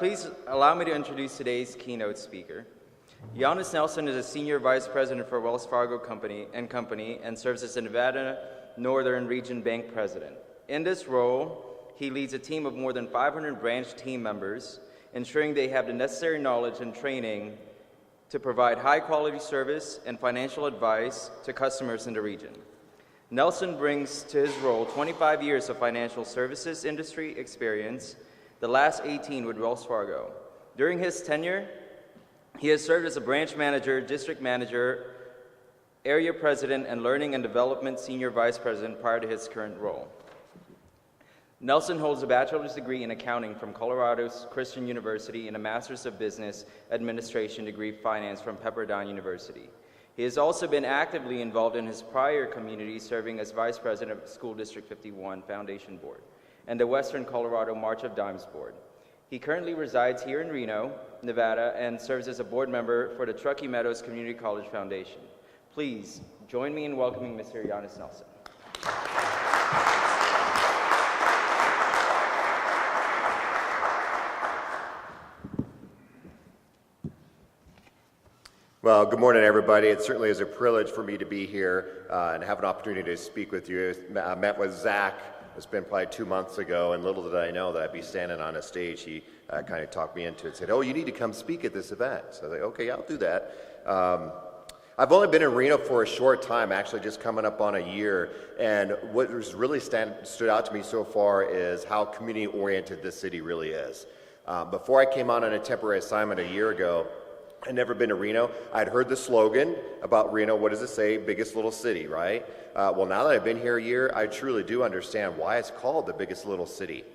Please allow me to introduce today's keynote speaker. Yanus Nelson is a Senior Vice President for Wells Fargo Company and serves as the Nevada Northern Region Bank President. In this role, he leads a team of more than 500 branch team members, ensuring they have the necessary knowledge and training to provide high-quality service and financial advice to customers in the region. Nelson brings to his role 25 years of financial services industry experience, the last 18 with Wells Fargo. During his tenure, he has served as a branch manager, district manager, area president, and learning and development senior vice president prior to his current role. Nelson holds a bachelor's degree in accounting from Colorado's Christian University and a master's of business administration degree finance from Pepperdine University. He has also been actively involved in his prior community, serving as vice president of School District 51 Foundation Board and the Western Colorado March of Dimes Board. He currently resides here in Reno, Nevada, and serves as a board member for the Truckee Meadows Community College Foundation. Please join me in welcoming Mr. Yanus Nelson. Well, good morning, everybody. It certainly is a privilege for me to be here and have an opportunity to speak with you. I met with Zach. It's been probably 2 months ago, and little did I know that I'd be standing on a stage. He kind of talked me into it, said, "Oh, you need to come speak at this event." So I was like, "Okay, I'll do that." I've only been in Reno for a short time, actually just coming up on a year, and what has really stood out to me so far is how community-oriented this city really is. Before I came on a temporary assignment a year ago, I'd never been to Reno. I'd heard the slogan about Reno. What does it say? Biggest little city, right? Well, now that I've been here a year, I truly do understand why it's called the biggest little city.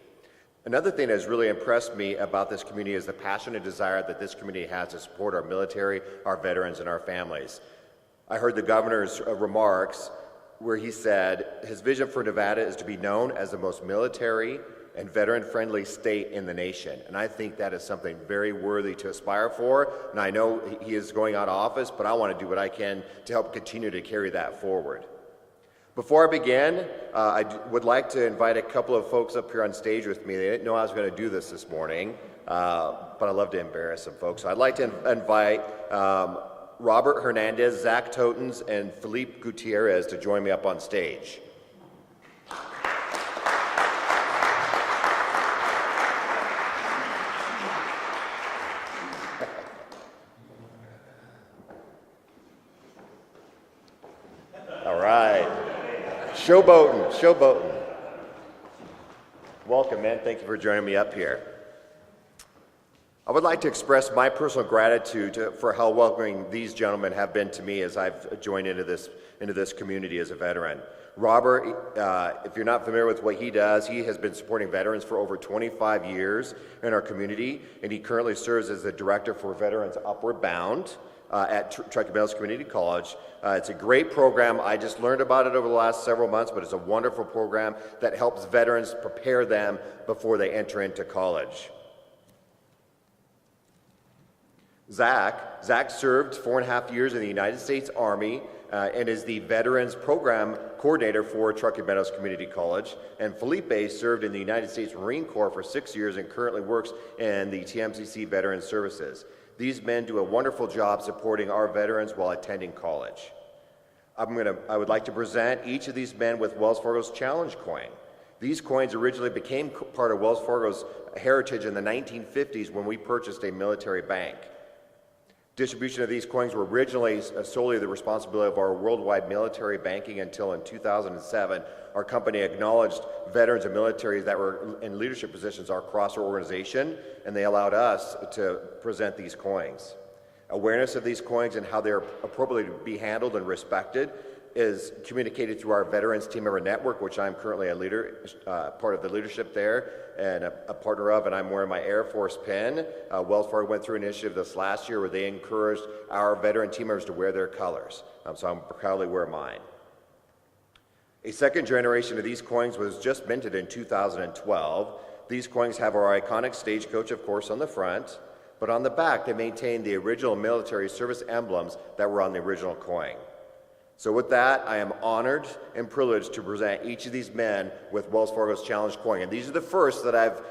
Another thing that has really impressed me about this community is the passion and desire that this community has to support our military, our veterans, and our families. I heard the governor's remarks where he said his vision for Nevada is to be known as the most military and veteran-friendly state in the nation. And I think that is something very worthy to aspire for. And I know he is going out of office, but I want to do what I can to help continue to carry that forward. Before I begin, I would like to invite a couple of folks up here on stage with me. They didn't know I was going to do this morning, but I love to embarrass some folks. So I'd like to invite Robert Hernandez, Zach Totens, and Felipe Gutierrez to join me up on stage. Showboating. Welcome, man. Thank you for joining me up here. I would like to express my personal gratitude for how welcoming these gentlemen have been to me as I've joined into this community as a veteran. Robert, if you're not familiar with what he does, he has been supporting veterans for over 25 years in our community, and he currently serves as the director for Veterans Upward Bound at Truckee Meadows Community College. It's a great program. I just learned about it over the last several months, but it's a wonderful program that helps veterans prepare them before they enter into college. Zach served 4.5 years in the United States Army and is the Veterans Program Coordinator for Truckee Meadows Community College. And Felipe served in the United States Marine Corps for 6 years and currently works in the TMCC Veterans Services. These men do a wonderful job supporting our veterans while attending college. I would like to present each of these men with Wells Fargo's Challenge coin. These coins originally became part of Wells Fargo's heritage in the 1950s when we purchased a military bank. Distribution of these coins were originally solely the responsibility of our worldwide military banking until in 2007, our company acknowledged veterans and militaries that were in leadership positions across our organization, and they allowed us to present these coins. Awareness of these coins and how they're appropriately to be handled and respected is communicated through our Veterans Team Member Network, which I'm currently a leader, part of the leadership there, and a partner of, and I'm wearing my Air Force pin. Wells Fargo went through an initiative this last year where they encouraged our veteran team members to wear their colors, so I'm proudly wear mine. A second generation of these coins was just minted in 2012. These coins have our iconic stagecoach, of course, on the front, but on the back they maintain the original military service emblems that were on the original coin. So with that, I am honored and privileged to present each of these men with Wells Fargo's Challenge Coin. And these are the first that I've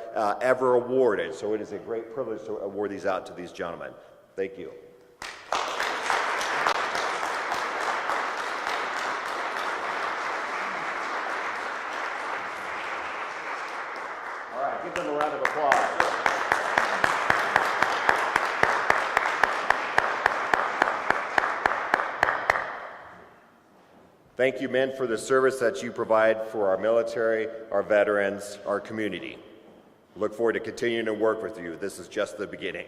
ever awarded. So it is a great privilege to award these out to these gentlemen. Thank you. All right, give them a round of applause. Thank you, men, for the service that you provide for our military, our veterans, our community. Look forward to continuing to work with you. This is just the beginning.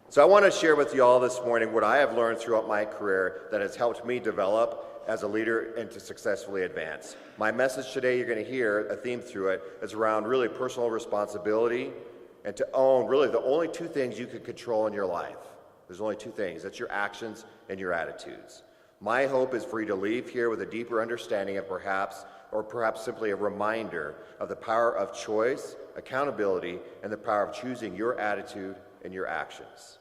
So I want to share with you all this morning what I have learned throughout my career that has helped me develop as a leader and to successfully advance. My message today, you're going to hear a theme through it, is around really personal responsibility and to own really the only two things you can control in your life. There's only two things. That's your actions and your attitudes. My hope is for you to leave here with a deeper understanding of perhaps simply a reminder of the power of choice, accountability, and the power of choosing your attitude and your actions.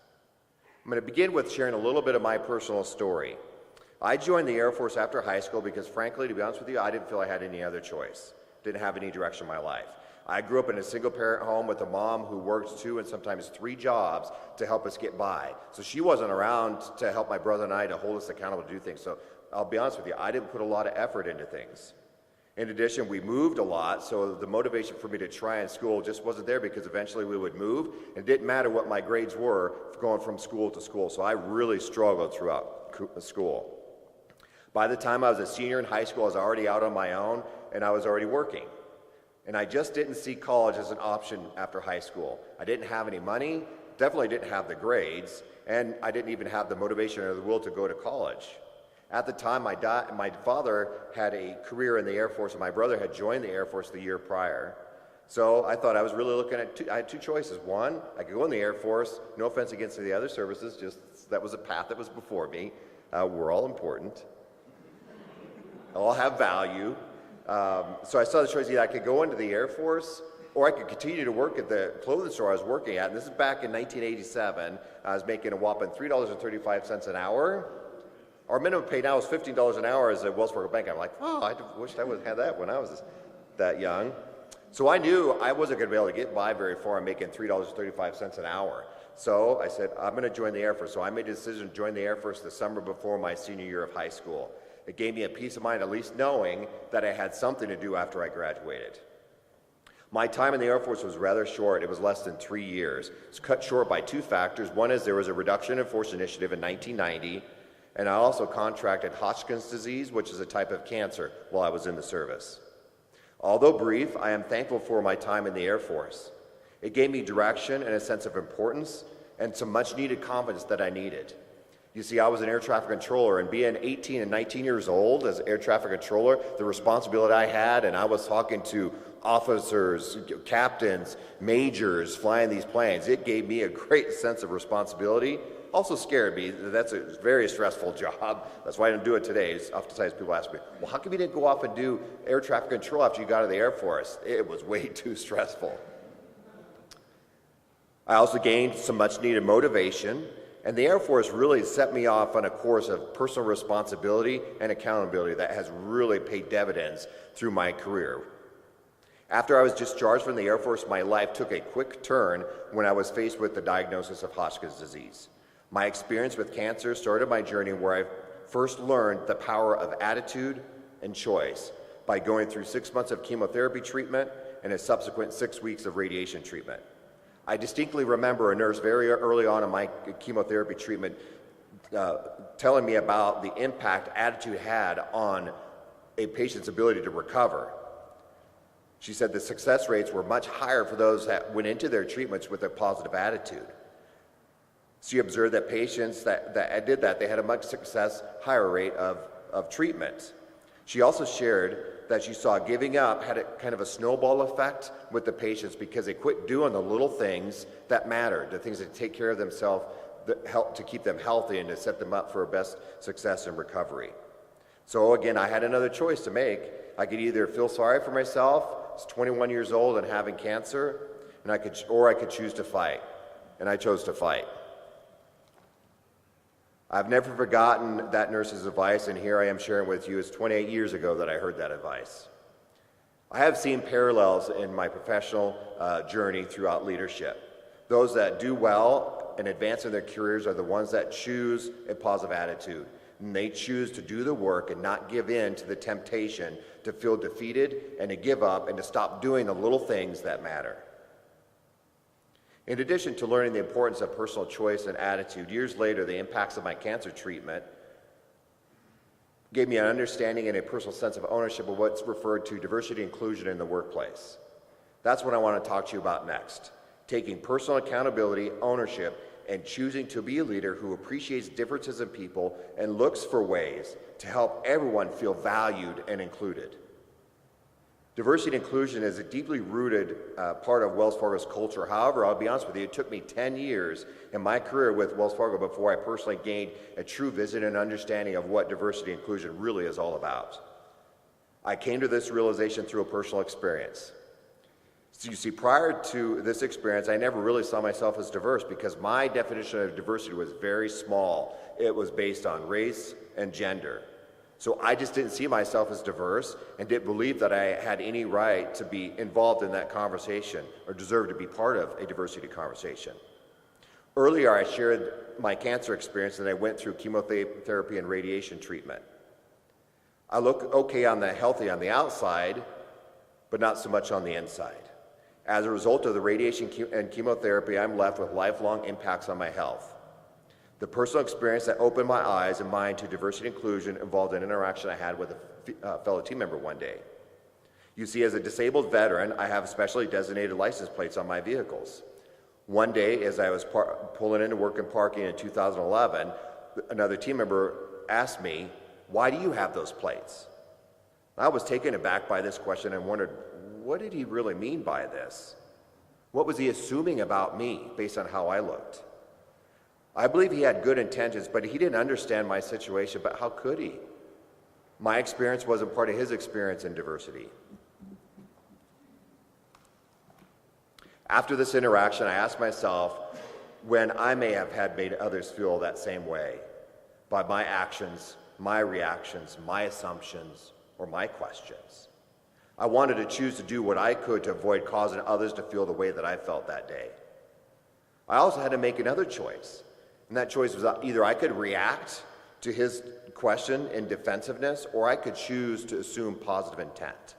I'm going to begin with sharing a little bit of my personal story. I joined the Air Force after high school because, frankly, to be honest with you, I didn't feel I had any other choice. Didn't have any direction in my life. I grew up in a single-parent home with a mom who worked 2 and sometimes 3 jobs to help us get by. So she wasn't around to help my brother and I to hold us accountable to do things. So I'll be honest with you, I didn't put a lot of effort into things. In addition, we moved a lot, so the motivation for me to try in school just wasn't there because eventually we would move, and it didn't matter what my grades were going from school to school. So I really struggled throughout school. By the time I was a senior in high school, I was already out on my own, and I was already working. And I just didn't see college as an option after high school. I didn't have any money, definitely didn't have the grades, and I didn't even have the motivation or the will to go to college. At the time, my father had a career in the Air Force, and my brother had joined the Air Force the year prior. So I thought I was really looking at I had 2 choices. One, I could go in the Air Force, no offense against the other services, just that was a path that was before me. We're all important. All have value. So I saw the choice, either I could go into the Air Force or I could continue to work at the clothing store I was working at. And this is back in 1987. I was making a whopping $3.35 an hour. Our minimum pay now is $15 an hour as a Wells Fargo bank. I'm like, oh, I wished I would have had that when I was that young. So I knew I wasn't going to be able to get by very far on making $3.35 an hour. So I said, I'm going to join the Air Force. So I made a decision to join the Air Force the summer before my senior year of high school. It gave me a peace of mind, at least knowing that I had something to do after I graduated. My time in the Air Force was rather short. It was less than 3 years. It's cut short by 2 factors. One is there was a reduction in force initiative in 1990, and I also contracted Hodgkin's disease, which is a type of cancer, while I was in the service. Although brief, I am thankful for my time in the Air Force. It gave me direction and a sense of importance and some much-needed confidence that I needed. You see, I was an air traffic controller, and being 18 and 19 years old as air traffic controller, the responsibility I had, and I was talking to officers, captains, majors flying these planes, it gave me a great sense of responsibility. Also scared me. That's a very stressful job. That's why I don't do it today. Oftentimes people ask me, well, how come you didn't go off and do air traffic control after you got out of the Air Force? It was way too stressful. I also gained some much-needed motivation. And the Air Force really set me off on a course of personal responsibility and accountability that has really paid dividends through my career. After I was discharged from the Air Force, my life took a quick turn when I was faced with the diagnosis of Hodgkin's disease. My experience with cancer started my journey where I first learned the power of attitude and choice by going through 6 months of chemotherapy treatment and a subsequent 6 weeks of radiation treatment. I distinctly remember a nurse very early on in my chemotherapy treatment telling me about the impact attitude had on a patient's ability to recover. She said the success rates were much higher for those that went into their treatments with a positive attitude. She observed that patients that did that, they had a much higher rate of treatment. She also shared that she saw giving up had a kind of a snowball effect with the patients because they quit doing the little things that mattered, the things that take care of themselves, that help to keep them healthy and to set them up for best success and recovery. So again, I had another choice to make. I could either feel sorry for myself, I was 21 years old and having cancer, and I could choose to fight. And I chose to fight. I've never forgotten that nurse's advice, and here I am sharing with you. It's 28 years ago that I heard that advice. I have seen parallels in my professional journey throughout leadership. Those that do well and advance in their careers are the ones that choose a positive attitude. And they choose to do the work and not give in to the temptation to feel defeated and to give up and to stop doing the little things that matter. In addition to learning the importance of personal choice and attitude, years later, the impacts of my cancer treatment gave me an understanding and a personal sense of ownership of what's referred to diversity and inclusion in the workplace. That's what I want to talk to you about next. Taking personal accountability, ownership, and choosing to be a leader who appreciates differences in people and looks for ways to help everyone feel valued and included. Diversity and inclusion is a deeply rooted part of Wells Fargo's culture. However, I'll be honest with you, it took me 10 years in my career with Wells Fargo before I personally gained a true vision and understanding of what diversity and inclusion really is all about. I came to this realization through a personal experience. So you see, prior to this experience, I never really saw myself as diverse because my definition of diversity was very small. It was based on race and gender. So I just didn't see myself as diverse and didn't believe that I had any right to be involved in that conversation or deserve to be part of a diversity conversation. Earlier, I shared my cancer experience and I went through chemotherapy and radiation treatment. I look okay healthy on the outside, but not so much on the inside. As a result of the radiation and chemotherapy, I'm left with lifelong impacts on my health. The personal experience that opened my eyes and mind to diversity and inclusion involved an interaction I had with a fellow team member one day. You see, as a disabled veteran, I have specially designated license plates on my vehicles. One day, as I was pulling into work and parking in 2011, another team member asked me, "Why do you have those plates?" I was taken aback by this question and wondered, what did he really mean by this? What was he assuming about me based on how I looked? I believe he had good intentions, but he didn't understand my situation, but how could he? My experience wasn't part of his experience in diversity. After this interaction, I asked myself when I may have had made others feel that same way by my actions, my reactions, my assumptions, or my questions. I wanted to choose to do what I could to avoid causing others to feel the way that I felt that day. I also had to make another choice. And that choice was either I could react to his question in defensiveness, or I could choose to assume positive intent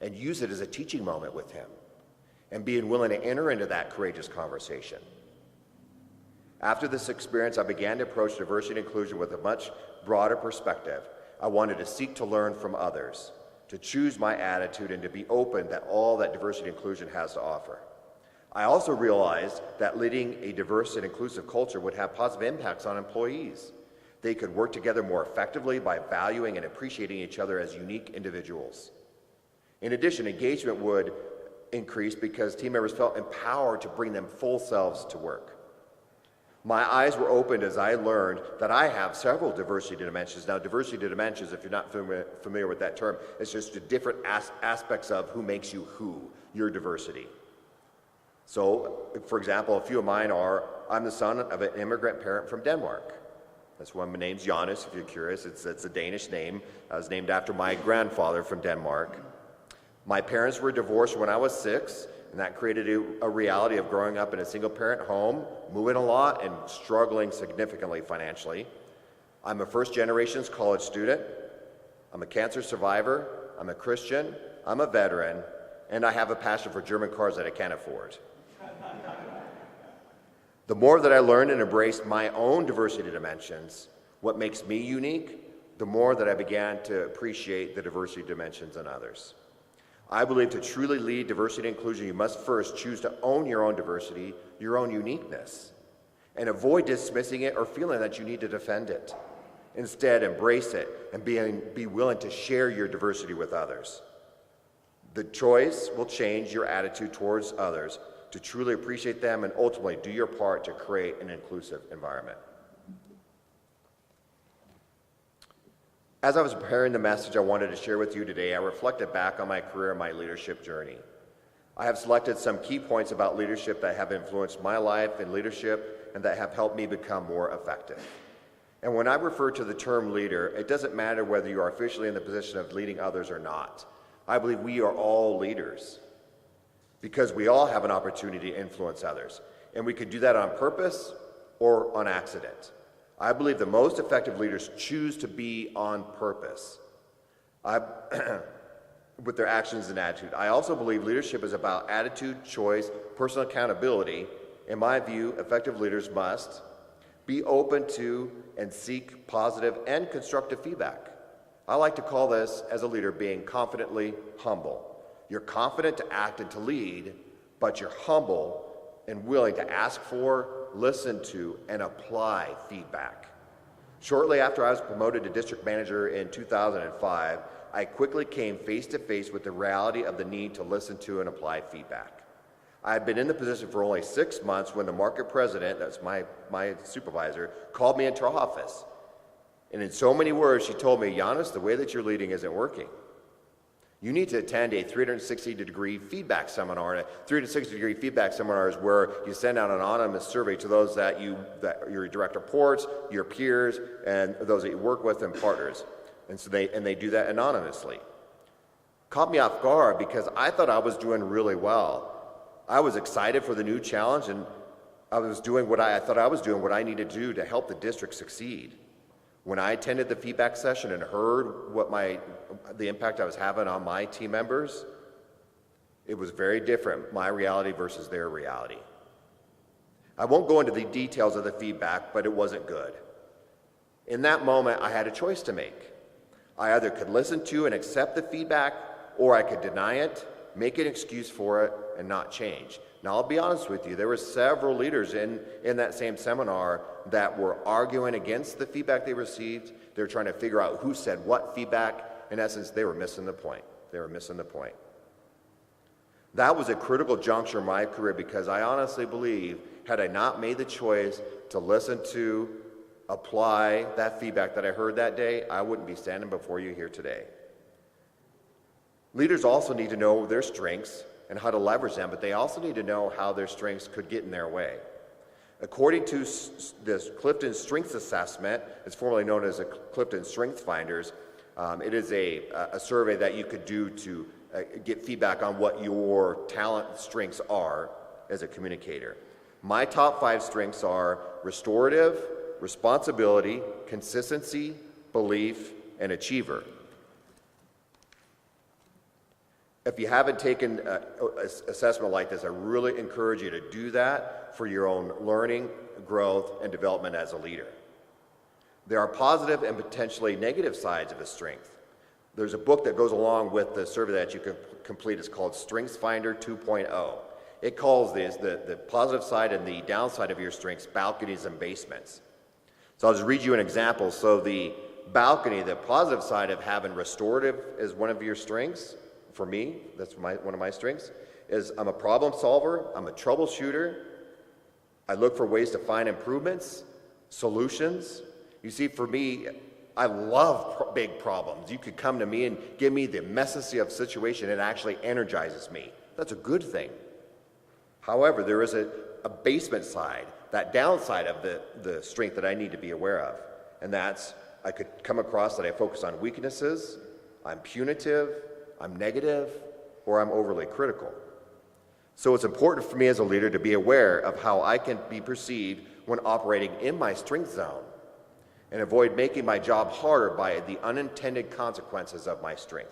and use it as a teaching moment with him and being willing to enter into that courageous conversation. After this experience, I began to approach diversity and inclusion with a much broader perspective. I wanted to seek to learn from others, to choose my attitude, and to be open to all that diversity and inclusion has to offer. I also realized that leading a diverse and inclusive culture would have positive impacts on employees. They could work together more effectively by valuing and appreciating each other as unique individuals. In addition, engagement would increase because team members felt empowered to bring their full selves to work. My eyes were opened as I learned that I have several diversity dimensions. Now, diversity dimensions, if you're not familiar with that term, it's just the different aspects of who makes you who, your diversity. So, for example, a few of mine are, I'm the son of an immigrant parent from Denmark. That's why my name's Yanus, if you're curious. It's a Danish name. I was named after my grandfather from Denmark. My parents were divorced when I was 6, and that created a reality of growing up in a single-parent home, moving a lot, and struggling significantly financially. I'm a first-generation college student. I'm a cancer survivor. I'm a Christian. I'm a veteran. And I have a passion for German cars that I can't afford. The more that I learned and embraced my own diversity dimensions, what makes me unique, the more that I began to appreciate the diversity dimensions in others. I believe to truly lead diversity and inclusion, you must first choose to own your own diversity, your own uniqueness, and avoid dismissing it or feeling that you need to defend it. Instead, embrace it and be willing to share your diversity with others. The choice will change your attitude towards others to truly appreciate them and ultimately do your part to create an inclusive environment. As I was preparing the message I wanted to share with you today, I reflected back on my career and my leadership journey. I have selected some key points about leadership that have influenced my life in leadership and that have helped me become more effective. And when I refer to the term leader, it doesn't matter whether you are officially in the position of leading others or not. I believe we are all leaders because we all have an opportunity to influence others. And we could do that on purpose or on accident. I believe the most effective leaders choose to be on purpose with their actions and attitude. I also believe leadership is about attitude, choice, personal accountability. In my view, effective leaders must be open to and seek positive and constructive feedback. I like to call this, as a leader, being confidently humble. You're confident to act and to lead, but you're humble and willing to ask for, listen to, and apply feedback. Shortly after I was promoted to district manager in 2005, I quickly came face to face with the reality of the need to listen to and apply feedback. I had been in the position for only 6 months when the market president, that's my supervisor, called me into her office. And in so many words, she told me, Yanus, the way that you're leading isn't working. You need to attend a 360-degree feedback seminar. And a 360-degree feedback seminar is where you send out an anonymous survey to those that your direct reports, your peers, and those that you work with and partners. And so they do that anonymously. Caught me off guard because I thought I was doing really well. I was excited for the new challenge, and I was doing what I thought I was doing what I needed to do to help the district succeed. When I attended the feedback session and heard what the impact I was having on my team members, it was very different, my reality versus their reality. I won't go into the details of the feedback, but it wasn't good. In that moment, I had a choice to make. I either could listen to and accept the feedback, or I could deny it, make an excuse for it, and not change. Now, I'll be honest with you, there were several leaders in that same seminar that were arguing against the feedback they received. They were trying to figure out who said what feedback. In essence, they were missing the point. That was a critical juncture in my career because I honestly believe, had I not made the choice to listen to, apply that feedback that I heard that day, I wouldn't be standing before you here today. Leaders also need to know their strengths and how to leverage them, but they also need to know how their strengths could get in their way. According to this Clifton Strengths Assessment, it's formerly known as a Clifton Strengths Finders, it is a survey that you could do to get feedback on what your talent strengths are as a communicator. My top 5 strengths are restorative, responsibility, consistency, belief, and achiever. If you haven't taken an assessment like this, I really encourage you to do that for your own learning, growth, and development as a leader. There are positive and potentially negative sides of a strength. There's a book that goes along with the survey that you can complete. It's called Strengths Finder 2.0. It calls these the positive side and the downside of your strengths balconies and basements. So I'll just read you an example. So the balcony, the positive side of having restorative is one of your strengths. For me, that's one of my strengths, is I'm a problem solver, I'm a troubleshooter, I look for ways to find improvements, solutions. You see, for me, I love big problems. You could come to me and give me the messy of situation, it actually energizes me. That's a good thing. However, there is a basement side, that downside of the strength that I need to be aware of. And that's, I could come across that I focus on weaknesses, I'm punitive, I'm negative, or I'm overly critical. So it's important for me as a leader to be aware of how I can be perceived when operating in my strength zone and avoid making my job harder by the unintended consequences of my strength.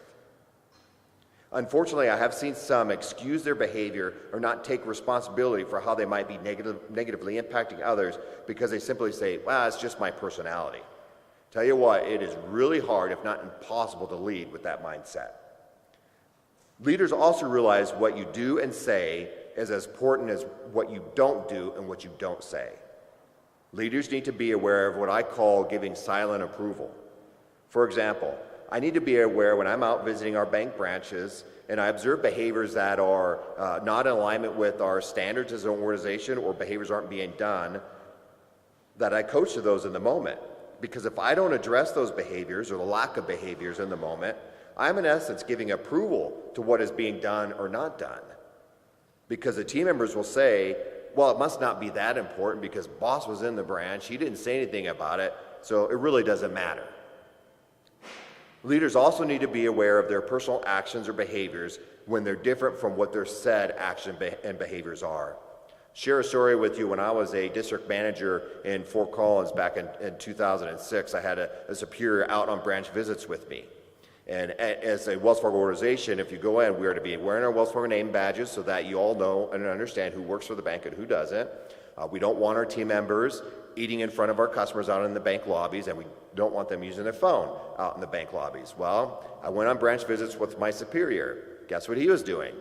Unfortunately, I have seen some excuse their behavior or not take responsibility for how they might be negatively impacting others because they simply say, well, it's just my personality. Tell you what, it is really hard, if not impossible, to lead with that mindset. Leaders also realize what you do and say is as important as what you don't do and what you don't say. Leaders need to be aware of what I call giving silent approval. For example, I need to be aware when I'm out visiting our bank branches and I observe behaviors that are not in alignment with our standards as an organization or behaviors aren't being done, that I coach to those in the moment. Because if I don't address those behaviors or the lack of behaviors in the moment, I'm in essence giving approval to what is being done or not done. Because the team members will say, well, it must not be that important because boss was in the branch, he didn't say anything about it, so it really doesn't matter. Leaders also need to be aware of their personal actions or behaviors when they're different from what their said action and behaviors are. Share a story with you. When I was a district manager in Fort Collins back in 2006, I had a superior out on branch visits with me. And as a Wells Fargo organization, if you go in, we are to be wearing our Wells Fargo name badges so that you all know and understand who works for the bank and who doesn't. We don't want our team members eating in front of our customers out in the bank lobbies, and we don't want them using their phone out in the bank lobbies. Well, I went on branch visits with my superior. Guess what he was doing?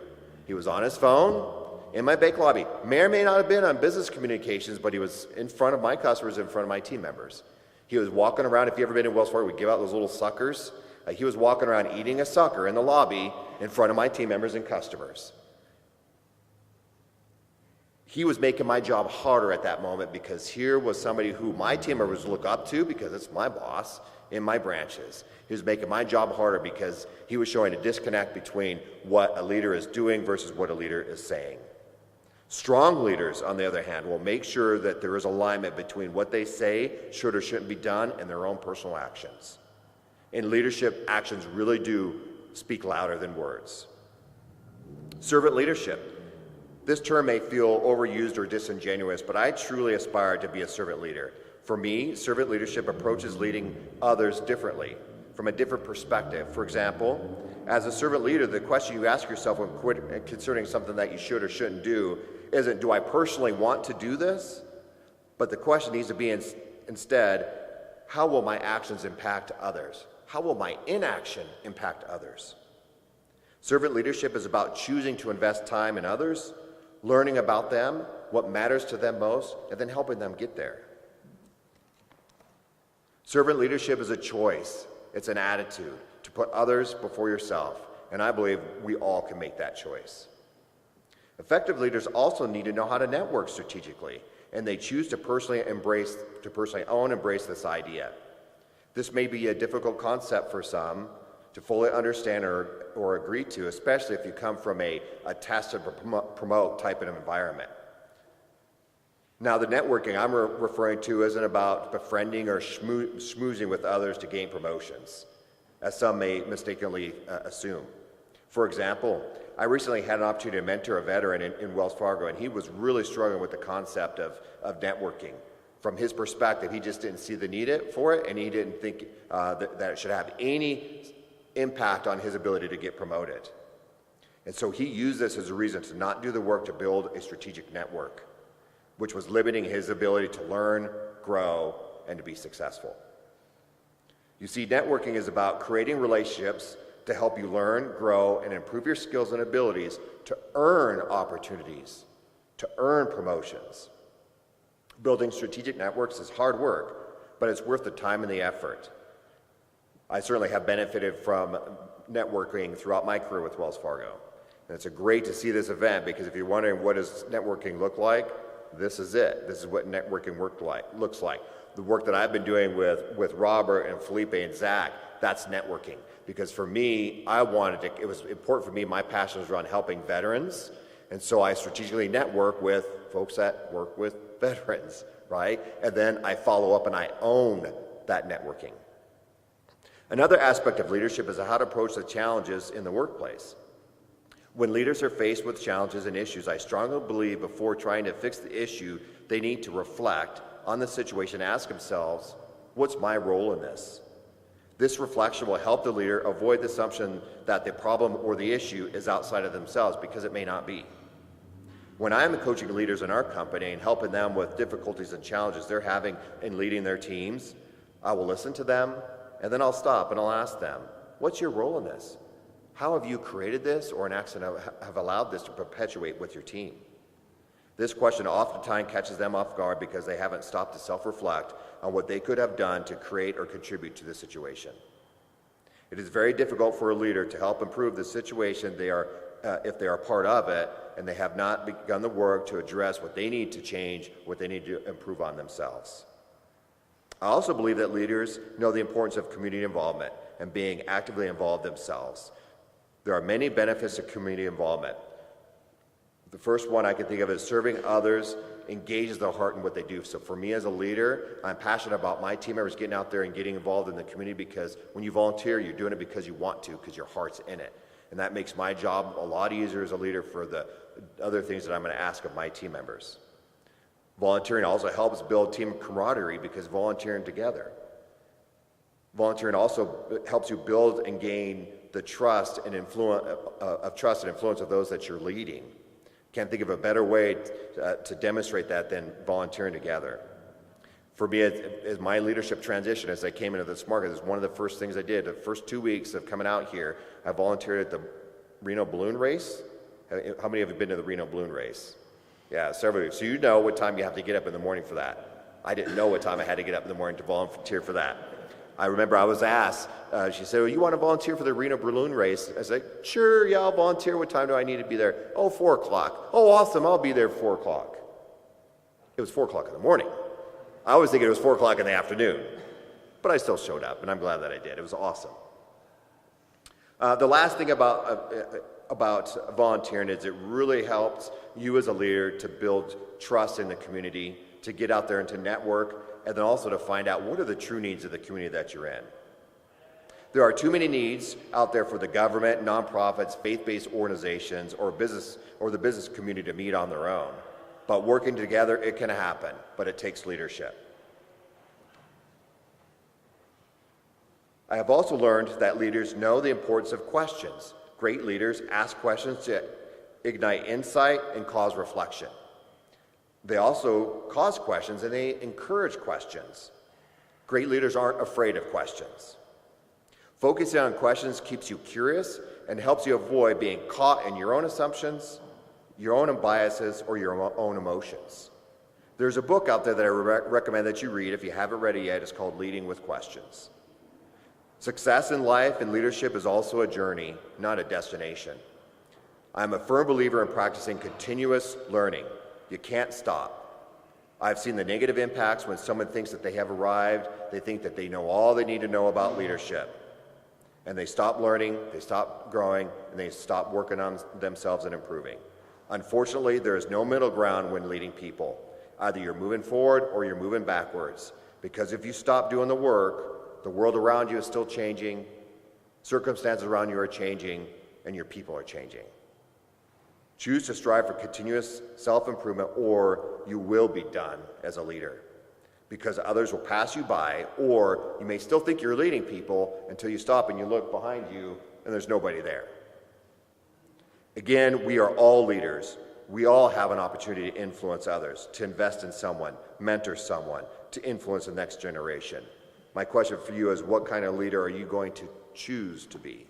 He was on his phone in my bank lobby. May or may not have been on business communications, but he was in front of my customers, in front of my team members. He was walking around. If you ever been in Wells Fargo, we give out those little suckers. He was walking around eating a sucker in the lobby in front of my team members and customers. He was making my job harder at that moment because here was somebody who my team members look up to because it's my boss in my branches. He was making my job harder because he was showing a disconnect between what a leader is doing versus what a leader is saying. Strong leaders, on the other hand, will make sure that there is alignment between what they say should or shouldn't be done and their own personal actions. In leadership, actions really do speak louder than words. Servant leadership. This term may feel overused or disingenuous, but I truly aspire to be a servant leader. For me, servant leadership approaches leading others differently, from a different perspective. For example, as a servant leader, the question you ask yourself when concerning something that you should or shouldn't do isn't, do I personally want to do this? But the question needs to be instead, how will my actions impact others? How will my inaction impact others? Servant leadership is about choosing to invest time in others, learning about them, what matters to them most, and then helping them get there. Servant leadership is a choice. It's an attitude to put others before yourself, and I believe we all can make that choice. Effective leaders also need to know how to network strategically, and they choose to personally embrace this idea. This may be a difficult concept for some to fully understand or agree to, especially if you come from a test and promote type of environment. Now, the networking I'm referring to isn't about befriending or schmoozing with others to gain promotions, as some may mistakenly assume. For example, I recently had an opportunity to mentor a veteran in Wells Fargo, and he was really struggling with the concept of networking. From his perspective, he just didn't see the need for it, and he didn't think that it should have any impact on his ability to get promoted. And so he used this as a reason to not do the work to build a strategic network, which was limiting his ability to learn, grow, and to be successful. You see, networking is about creating relationships to help you learn, grow, and improve your skills and abilities to earn opportunities, to earn promotions. Building strategic networks is hard work, but it's worth the time and the effort. I certainly have benefited from networking throughout my career with Wells Fargo. And it's great to see this event because if you're wondering what does networking look like, this is it. This is what networking looks like. The work that I've been doing with Robert and Felipe and Zach, that's networking. Because for me, it was important for me, my passion was around helping veterans. And so I strategically network with folks that work with veterans, right? And then I follow up and I own that networking. Another aspect of leadership is how to approach the challenges in the workplace. When leaders are faced with challenges and issues, I strongly believe before trying to fix the issue, they need to reflect on the situation and ask themselves, what's my role in this? This reflection will help the leader avoid the assumption that the problem or the issue is outside of themselves, because it may not be. When I'm coaching leaders in our company and helping them with difficulties and challenges they're having in leading their teams, I will listen to them, and then I'll stop and I'll ask them, what's your role in this? How have you created this or an accident have allowed this to perpetuate with your team? This question oftentimes catches them off guard because they haven't stopped to self-reflect on what they could have done to create or contribute to the situation. It is very difficult for a leader to help improve the situation if they are part of it and they have not begun the work to address what they need to change, what they need to improve on themselves. I also believe that leaders know the importance of community involvement and being actively involved themselves. There are many benefits to community involvement. The first one I can think of is serving others engages their heart in what they do. So for me as a leader, I'm passionate about my team members getting out there and getting involved in the community, because when you volunteer, you're doing it because you want to, because your heart's in it. And that makes my job a lot easier as a leader for the other things that I'm going to ask of my team members. Volunteering also helps build team camaraderie, because volunteering together. Volunteering also helps you build and gain the trust and influence of those that you're leading. Can't think of a better way to demonstrate that than volunteering together. For me, as my leadership transition, as I came into this market, it's one of the first things I did. The first 2 weeks of coming out here, I volunteered at the Reno Balloon Race. How many of you have been to the Reno Balloon Race? Yeah, several of you. So you know what time you have to get up in the morning for that. I didn't know what time I had to get up in the morning to volunteer for that. I remember I was asked, she said, well, you want to volunteer for the Reno Balloon Race? I said, sure, yeah, I'll volunteer. What time do I need to be there? Oh, 4 o'clock. Oh, awesome, I'll be there at 4 o'clock. It was 4 o'clock in the morning. I was thinking it was 4 o'clock in the afternoon, but I still showed up, and I'm glad that I did. It was awesome. The last thing about volunteering is it really helps you as a leader to build trust in the community, to get out there and to network, and then also to find out what are the true needs of the community that you're in. There are too many needs out there for the government, nonprofits, faith-based organizations, or the business community to meet on their own. But working together, it can happen, but it takes leadership. I have also learned that leaders know the importance of questions. Great leaders ask questions to ignite insight and cause reflection. They also cause questions and they encourage questions. Great leaders aren't afraid of questions. Focusing on questions keeps you curious and helps you avoid being caught in your own assumptions, your own biases, or your own emotions. There's a book out there that I recommend that you read if you haven't read it yet. It's called Leading with Questions. Success in life and leadership is also a journey, not a destination. I'm a firm believer in practicing continuous learning. You can't stop. I've seen the negative impacts when someone thinks that they have arrived, they think that they know all they need to know about leadership. And they stop learning, they stop growing, and they stop working on themselves and improving. Unfortunately, there is no middle ground when leading people. Either you're moving forward or you're moving backwards. Because if you stop doing the work, the world around you is still changing, circumstances around you are changing, and your people are changing. Choose to strive for continuous self-improvement, or you will be done as a leader. Because others will pass you by, or you may still think you're leading people until you stop and you look behind you and there's nobody there. Again, we are all leaders. We all have an opportunity to influence others, to invest in someone, mentor someone, to influence the next generation. My question for you is, what kind of leader are you going to choose to be?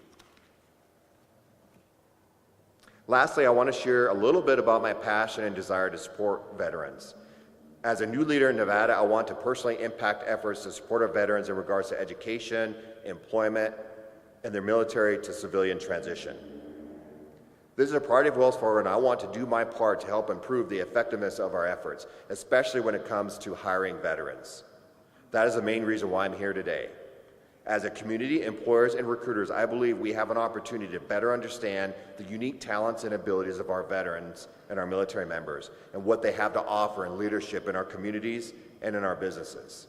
Lastly, I want to share a little bit about my passion and desire to support veterans. As a new leader in Nevada, I want to personally impact efforts to support our veterans in regards to education, employment, and their military to civilian transition. This is a priority of Wells Fargo, and I want to do my part to help improve the effectiveness of our efforts, especially when it comes to hiring veterans. That is the main reason why I'm here today. As a community, employers, and recruiters, I believe we have an opportunity to better understand the unique talents and abilities of our veterans and our military members and what they have to offer in leadership in our communities and in our businesses.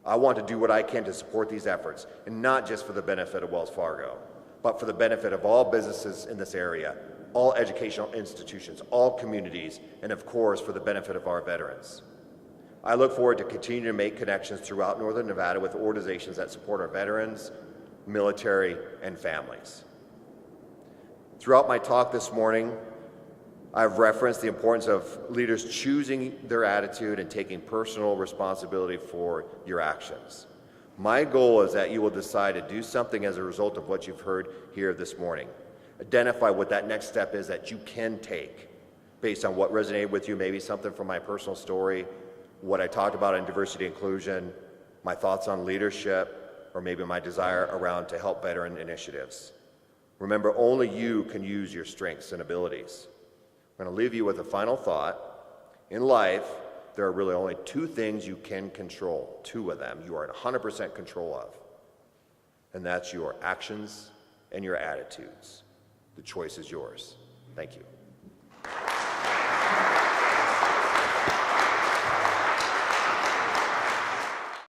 I want to do what I can to support these efforts, and not just for the benefit of Wells Fargo, but for the benefit of all businesses in this area, all educational institutions, all communities, and of course, for the benefit of our veterans. I look forward to continuing to make connections throughout Northern Nevada with organizations that support our veterans, military, and families. Throughout my talk this morning, I've referenced the importance of leaders choosing their attitude and taking personal responsibility for your actions. My goal is that you will decide to do something as a result of what you've heard here this morning. Identify what that next step is that you can take based on what resonated with you, maybe something from my personal story, what I talked about in diversity and inclusion, my thoughts on leadership, or maybe my desire around to help veteran initiatives. Remember, only you can use your strengths and abilities. I'm going to leave you with a final thought. In life, there are really only 2 things you can control, 2 of them you are in 100% control of, and that's your actions and your attitudes. The choice is yours. Thank you.